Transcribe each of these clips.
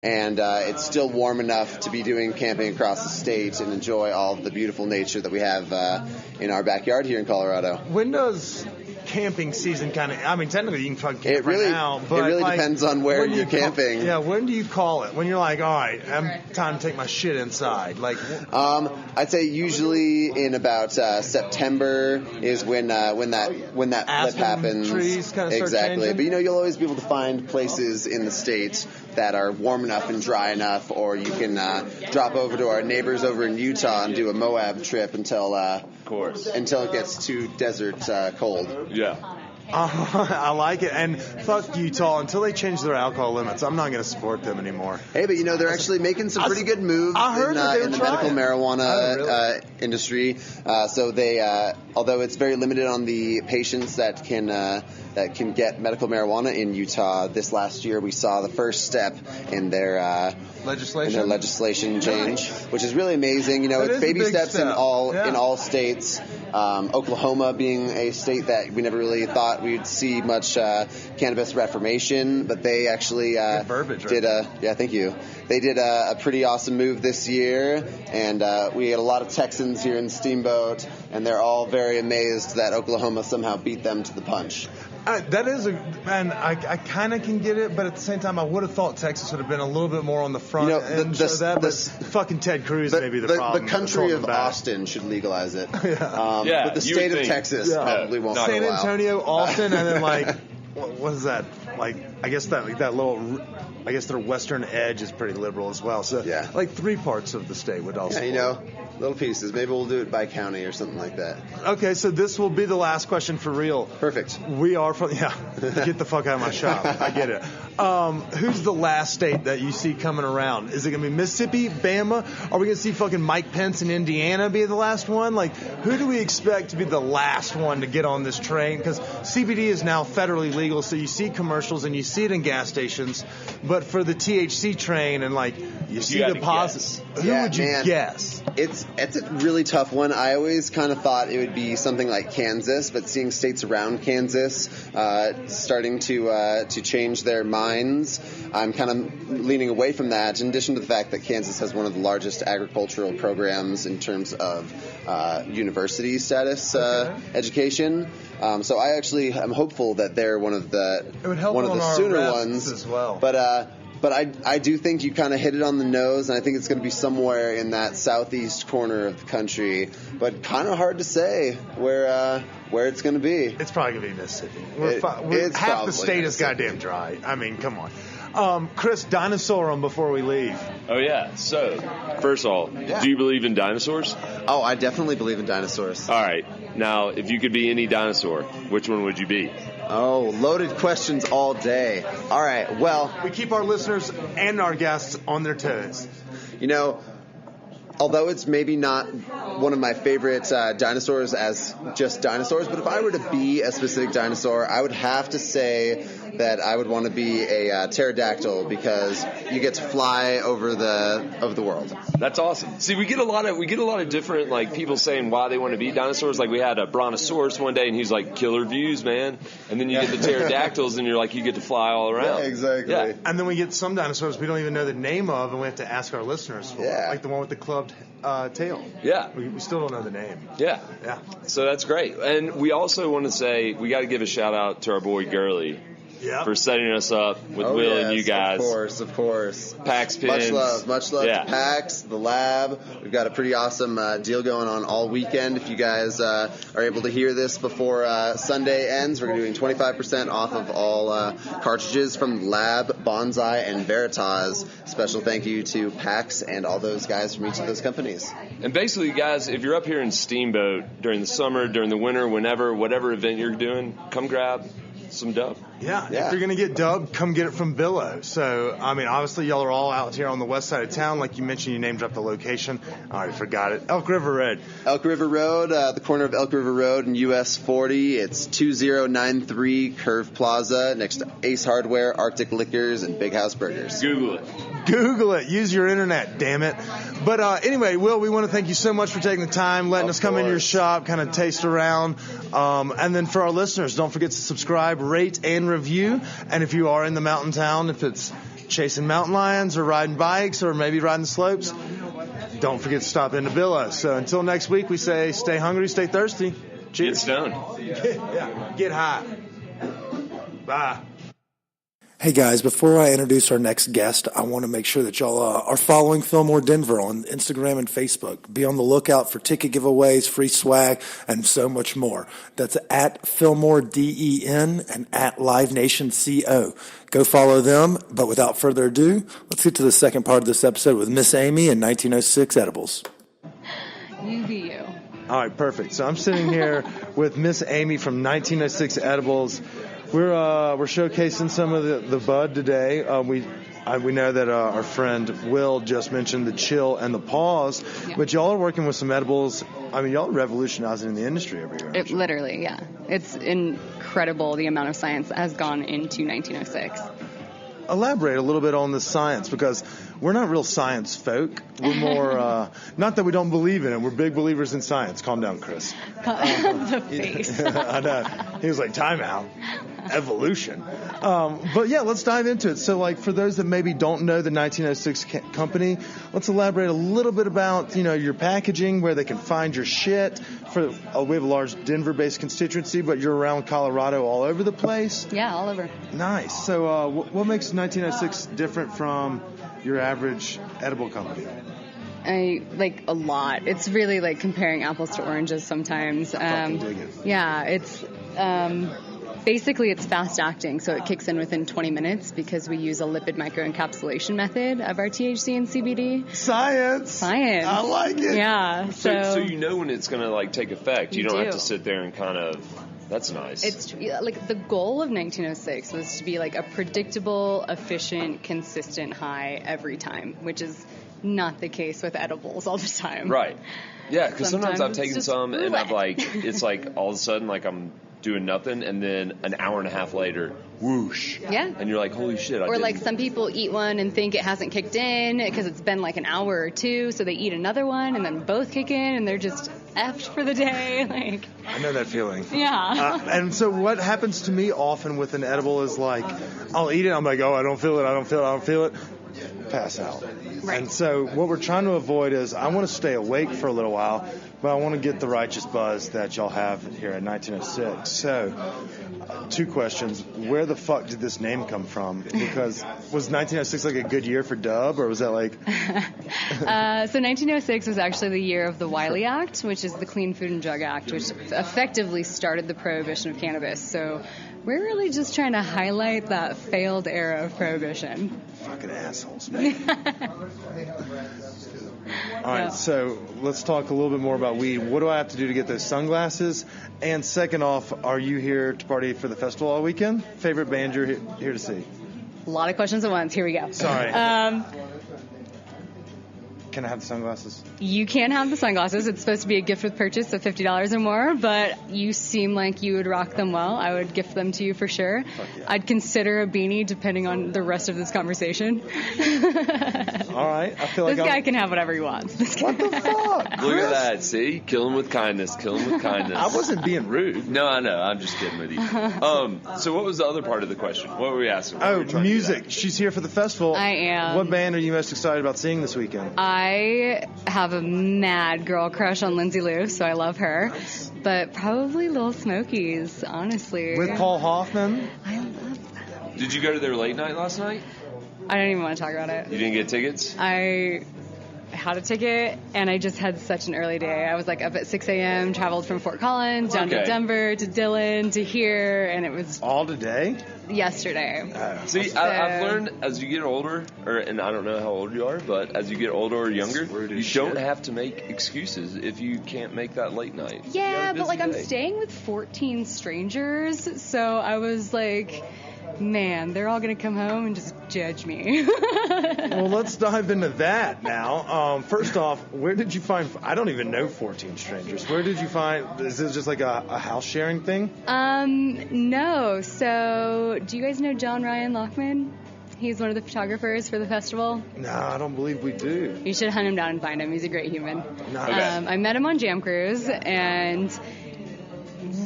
and it's still warm enough to be doing camping across the state and enjoy all of the beautiful nature that we have in our backyard here in Colorado. When does camping season technically you can fucking camp right now, but it really depends on where you're camping. When do you call it? When you're like, all right, time to take my shit inside. Like, I'd say usually in about September is when that flip happens. Trees kind of exactly. Start changing. But you'll always be able to find places in the state that are warm enough and dry enough, or you can drop over to our neighbors over in Utah and do a Moab trip until it gets too desert cold. Yeah. I like it. And fuck Utah. Until they change their alcohol limits, I'm not going to support them anymore. Hey, but they're actually making some pretty good moves in the medical marijuana industry. So they, although it's very limited on the patients that can get medical marijuana in Utah, this last year we saw the first step in their legislation change, which is really amazing. It's baby steps in all states. Oklahoma being a state that we never really thought we'd see much cannabis reformation, but they actually thank you. They did a pretty awesome move this year, and we had a lot of Texans here in Steamboat, and they're all very amazed that Oklahoma somehow beat them to the punch. I kind of can get it, but at the same time, I would have thought Texas would have been a little bit more on the front end. But fucking Ted Cruz may be the problem. The country of Austin should legalize it. But the state of Texas probably won't. San Antonio, Austin, and then what is that? I guess that little. I guess their western edge is pretty liberal as well. So, 3 parts of the state would also. Little pieces. Maybe we'll do it by county or something like that. Okay, so this will be the last question for real. Perfect. We are from, get the fuck out of my shop. I get it. Who's the last state that you see coming around? Is it going to be Mississippi, Bama? Are we going to see fucking Mike Pence in Indiana be the last one? Who do we expect to be the last one to get on this train? Because CBD is now federally legal, so you see commercials and you see it in gas stations. But for the THC train and you see deposits, who would you guess? It's a really tough one. I always kind of thought it would be something like Kansas, but seeing states around Kansas starting to change their minds, I'm kind of leaning away from that. In addition to the fact that Kansas has one of the largest agricultural programs in terms of university status education, so I actually am hopeful that they're one of the sooner ones as well. But I do think you kind of hit it on the nose, and I think it's going to be somewhere in that southeast corner of the country. But kind of hard to say where it's going to be. It's probably going to be Mississippi. Half the state is goddamn dry. I mean, come on. Chris, dinosaur them before we leave. Oh, yeah. So, first of all, do you believe in dinosaurs? Oh, I definitely believe in dinosaurs. All right. Now, if you could be any dinosaur, which one would you be? Oh, loaded questions all day. All right, well. We keep our listeners and our guests on their toes. Although it's maybe not one of my favorite dinosaurs as just dinosaurs, but if I were to be a specific dinosaur, I would have to say that I would want to be a pterodactyl because you get to fly over the world. That's awesome. See, we get a lot of different people saying why they want to be dinosaurs. We had a brontosaurus one day, and he's like, killer views, man. And then you get the pterodactyls, and you're like, you get to fly all around. Yeah, exactly. Yeah. And then we get some dinosaurs we don't even know the name of, and we have to ask our listeners for. Yeah. Like the one with the clubbed tail. Yeah. We still don't know the name. Yeah. Yeah. So that's great. And we also want to say we got to give a shout out to our boy Gurley. Yep. For setting us up with Will and you guys. Of course. Pax Pins. Much love to Pax, the lab. We've got a pretty awesome deal going on all weekend. If you guys are able to hear this before Sunday ends, we're doing 25% off of all cartridges from the lab, Bonsai, and Veritas. Special thank you to Pax and all those guys from each of those companies. And basically, guys, if you're up here in Steamboat during the summer, during the winter, whatever event you're doing, come grab some dub. Yeah. If you're going to get dub, come get it from Billo. So, I mean, obviously, y'all are all out here on the west side of town. Like you mentioned, you named up the location. I already forgot it. Elk River Road. Elk River Road, the corner of Elk River Road and US 40. It's 2093 Curve Plaza next to Ace Hardware, Arctic Liquors, and Big House Burgers. Google it. Use your internet, damn it. But anyway, Will, we want to thank you so much for taking the time, letting us come in your shop, kind of taste around. And then for our listeners, don't forget to subscribe, rate, and review. And if you are in the mountain town, if it's chasing mountain lions or riding bikes or maybe riding the slopes, don't forget to stop into Billo. So until next week, we say stay hungry, stay thirsty. Cheers. Get stoned. Get high. Bye. Hey guys, before I introduce our next guest, I want to make sure that y'all are following Fillmore Denver on Instagram and Facebook. Be on the lookout for ticket giveaways, free swag, and so much more. That's at Fillmore DEN and at Live Nation CO. Go follow them, but without further ado, let's get to the second part of this episode with Miss Amy and 1906 Edibles. You be you. All right, perfect. So I'm sitting here with Miss Amy from 1906 Edibles. We're showcasing some of the bud today. We know that our friend Will just mentioned the chill and the pause, but y'all are working with some edibles. I mean, y'all are revolutionizing in the industry over here. Literally, yeah. It's incredible the amount of science that has gone into 1906. Elaborate a little bit on the science, because we're not real science folk. We're more, not that we don't believe in it. We're big believers in science. Calm down, Chris. The face. I know. He was like, time out. Evolution. But yeah, let's dive into it. So like for those that maybe don't know the 1906 company, let's elaborate a little bit about, your packaging, where they can find your shit. We have a large Denver-based constituency, but you're around Colorado all over the place. Yeah, all over. Nice. So what makes 1906 different from your average edible company? I like a lot. It's really like comparing apples to oranges sometimes. Fucking dig it. Yeah, it's basically it's fast acting, so it kicks in within 20 minutes because we use a lipid microencapsulation method of our THC and CBD. Science. I like it. Yeah. So you know when it's going to like take effect. You don't have to sit there and kind of. That's nice. It's like the goal of 1906 was to be like a predictable, efficient, consistent high every time, which is not the case with edibles all the time. Right. Yeah, because sometimes I've taken some and wet. I've it's like all of a sudden like I'm doing nothing and then an hour and a half later, whoosh. Yeah. And you're like, holy shit. Or like some people eat one and think it hasn't kicked in because it's been like an hour or two, so they eat another one and then both kick in and they're just effed for the day. Like I know that feeling. Yeah. And so what happens to me often with an edible is like I'll eat it, I'm like, oh, I don't feel it. Pass out. Right. And so what we're trying to avoid is I want to stay awake for a little while, but I want to get the righteous buzz that y'all have here at 1906. So, two questions. Where the fuck did this name come from? Because was 1906 like a good year for dub, or was that like... So 1906 was actually the year of the Wiley Act, which is the Clean Food and Drug Act, which effectively started the prohibition of cannabis. So we're really just trying to highlight that failed era of prohibition. Fucking assholes, man. All right, so let's talk a little bit more about weed. What do I have to do to get those sunglasses? And second off, are you here to party for the festival all weekend? Favorite band you're here to see? A lot of questions at once. Here we go. Sorry. Can I have the sunglasses? You can have the sunglasses. It's supposed to be a gift with purchase of $50 or more, but you seem like you would rock them well. I would gift them to you for sure. Yeah. I'd consider a beanie depending on the rest of this conversation. All right. I feel like this guy can have whatever he wants. What the fuck? Look at that. See? Kill him with kindness. I wasn't being rude. No, I know. I'm just kidding with you. So what was the other part of the question? What were we asking? Oh, music. She's here for the festival. I am. What band are you most excited about seeing this weekend? I have a mad girl crush on Lindsay Lou, so I love her. Nice. But probably Little Smokies, honestly. With Paul Hoffman? I love that. Did you go to their late night last night? I don't even want to talk about it. You didn't get tickets? I had a ticket, and I just had such an early day. I was like up at 6 a.m., traveled from Fort Collins down to Denver to Dillon to here, and it was all today? Yesterday. See, So, I've learned as you get older, and I don't know how old you are, but as you get older or younger, you don't have to make excuses if you can't make that late night. Yeah, but like I'm staying with 14 strangers, so I was like, man, they're all going to come home and just judge me. Well, let's dive into that now. First off, where did you find... I don't even know 14 strangers. Where did you find... Is this just like a house sharing thing? No. So, do you guys know John Ryan Lockman? He's one of the photographers for the festival. No, I don't believe we do. You should hunt him down and find him. He's a great human. Nice. I met him on Jam Cruise, and...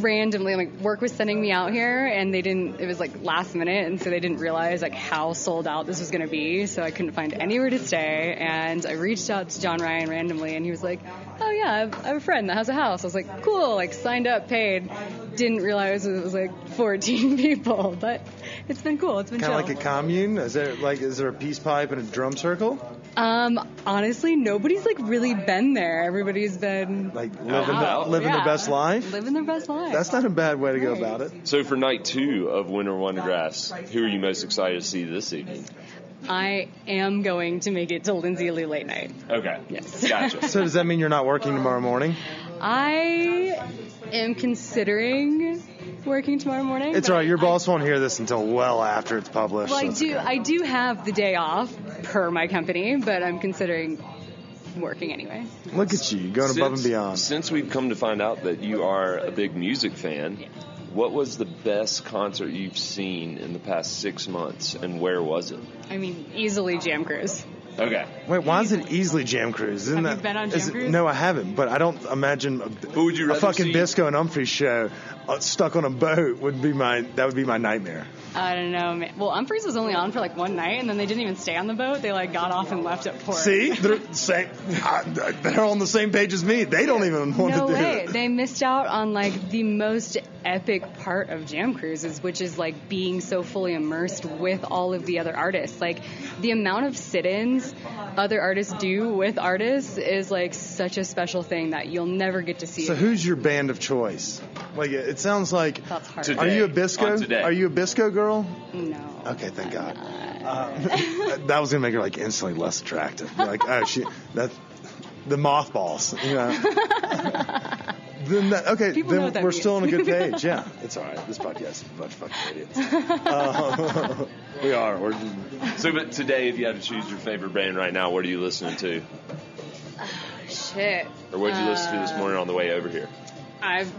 randomly, like, work was sending me out here, and it was like last minute, and so they didn't realize like how sold out this was going to be, so I couldn't find anywhere to stay, and I reached out to John Ryan randomly, and he was like, oh yeah, I have a friend that has a house. I was like, cool, like, signed up, paid, didn't realize it was like 14 people, but it's been cool. It's been kind chill. of like a commune. Is there a peace pipe and a drum circle? Honestly, nobody's like really been there. Everybody's been like living their best life. Living their best life. That's not a bad way to go about it. So for night 2 of Winter Wondergrass, who are you most excited to see this evening? I am going to make it to Lindsay Lee late night. Okay. Yes. Gotcha. So does that mean you're not working tomorrow morning? I am considering working tomorrow morning. It's all right. Your boss won't hear this until well after it's published. Well, so I do have the day off per my company, but I'm considering working anyway. Look at you, going above and beyond. Since we've come to find out that you are a big music fan, what was the best concert you've seen in the past 6 months, and where was it? I mean, easily Jam Cruise. Okay. Wait, why is it easily Jam Cruise? Have you been on Jam Cruise? No, I haven't, but I don't imagine Who would you rather a fucking see? Bisco and Humphries show stuck on a boat would be my nightmare. I don't know, man. Well, Humphries was only on for like one night, and then they didn't even stay on the boat. They like got off and left at port. See, they're on the same page as me. They don't even want to do it. They missed out on like the most epic part of Jam Cruises, which is like being so fully immersed with all of the other artists. Like the amount of sit-ins other artists do with artists is like such a special thing that you'll never get to see. So who's your band of choice? Like it sounds like. That's hard. Today. Are you a Bisco? Are you a Bisco girl? No. Okay, thank God. That was gonna make her like instantly less attractive. Like, that's the mothballs, you know. Then we're still on a good page. Yeah, it's all right. This podcast is a bunch of fucking idiots. We are. So, but today, if you had to choose your favorite band right now, what are you listening to? Shit. Or what did you listen to this morning on the way over here? I've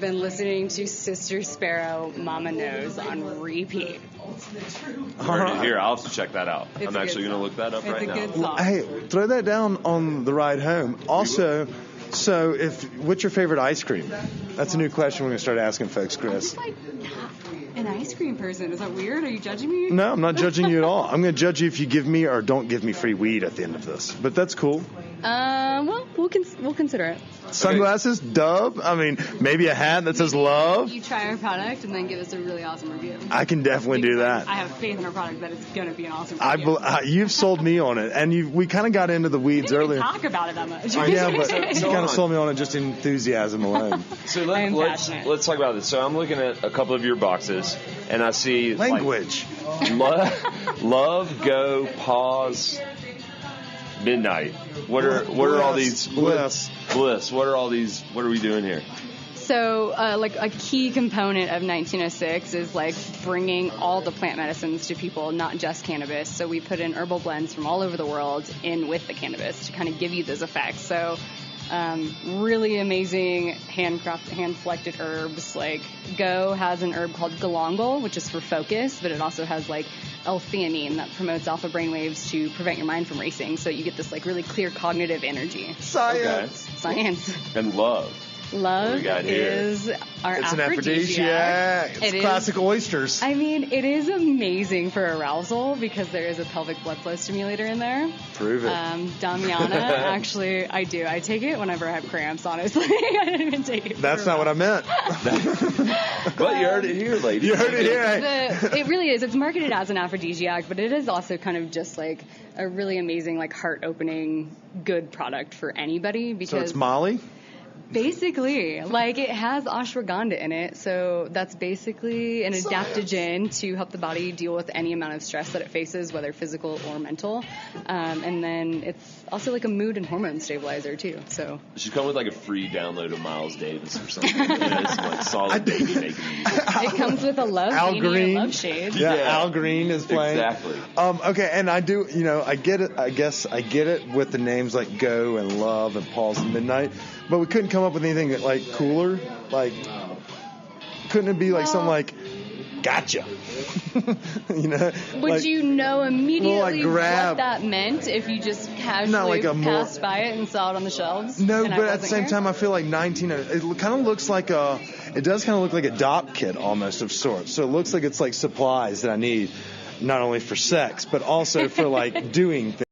been listening to Sister Sparrow, Mama Knows on repeat. Here, I'll have to check that out. I'm actually going to look that up right now. It's a good song. Hey, throw that down on the ride home. Also, so what's your favorite ice cream? That's a new question we're going to start asking folks, Chris. I'm just like not an ice cream person. Is that weird? Are you judging me? No, I'm not judging you at all. I'm going to judge you if you give me or don't give me free weed at the end of this. But that's cool. Well, we'll consider it. Sunglasses, Dub. I mean, maybe a hat that says love. You try our product and then give us a really awesome review. I can definitely do that. I have faith in our product that it's going to be an awesome review. You've sold me on it, and we kind of got into the weeds didn't earlier. Even talk about it that much. Yeah, but you kind of sold me on it just enthusiasm alone. So let's talk about this. So I'm looking at a couple of your boxes, and I see language. Like, love, go, pause, midnight. What are all these? Bliss. What are all these? What are we doing here? So, like a key component of 1906 is like bringing all the plant medicines to people, not just cannabis. So we put in herbal blends from all over the world in with the cannabis to kind of give you those effects. So, really amazing hand-selected herbs. Like Go has an herb called galangal, which is for focus, but it also has like L-theanine that promotes alpha brainwaves to prevent your mind from racing. So you get this like really clear cognitive energy. Science. And love. Love is our It's aphrodisiac. an aphrodisiac. It's classic oysters. I mean, it is amazing for arousal because there is a pelvic blood flow stimulator in there. Prove it. Damiana, actually, I do. I take it whenever I have cramps, honestly. I don't even take it. That's not what I meant. But you heard it here, lady. You heard it here. It really is. It's marketed as an aphrodisiac, but it is also kind of just like a really amazing, like heart-opening, good product for anybody. Because so it's Molly? Basically, like it has ashwagandha in it, so that's basically an adaptogen to help the body deal with any amount of stress that it faces, whether physical or mental. And then it's also like a mood and hormone stabilizer too. So it should come with like a free download of Miles Davis or something. It's like solid baby making. It comes with a love Al beanie Green. and love shade. Yeah, Al Green is playing. Exactly. Okay, and I do, I get it. I guess I get it with the names like Go and Love and Pause and Midnight, but we couldn't come up with anything that like cooler. Like, couldn't it be like something like gotcha. You know, would you know immediately what grab that meant if you just casually passed by it and saw it on the shelves? No, but at the same time, I feel like it kind of looks like it does kind of look like a doc kit almost of sorts. So it looks like it's like supplies that I need, not only for sex, but also for like doing things.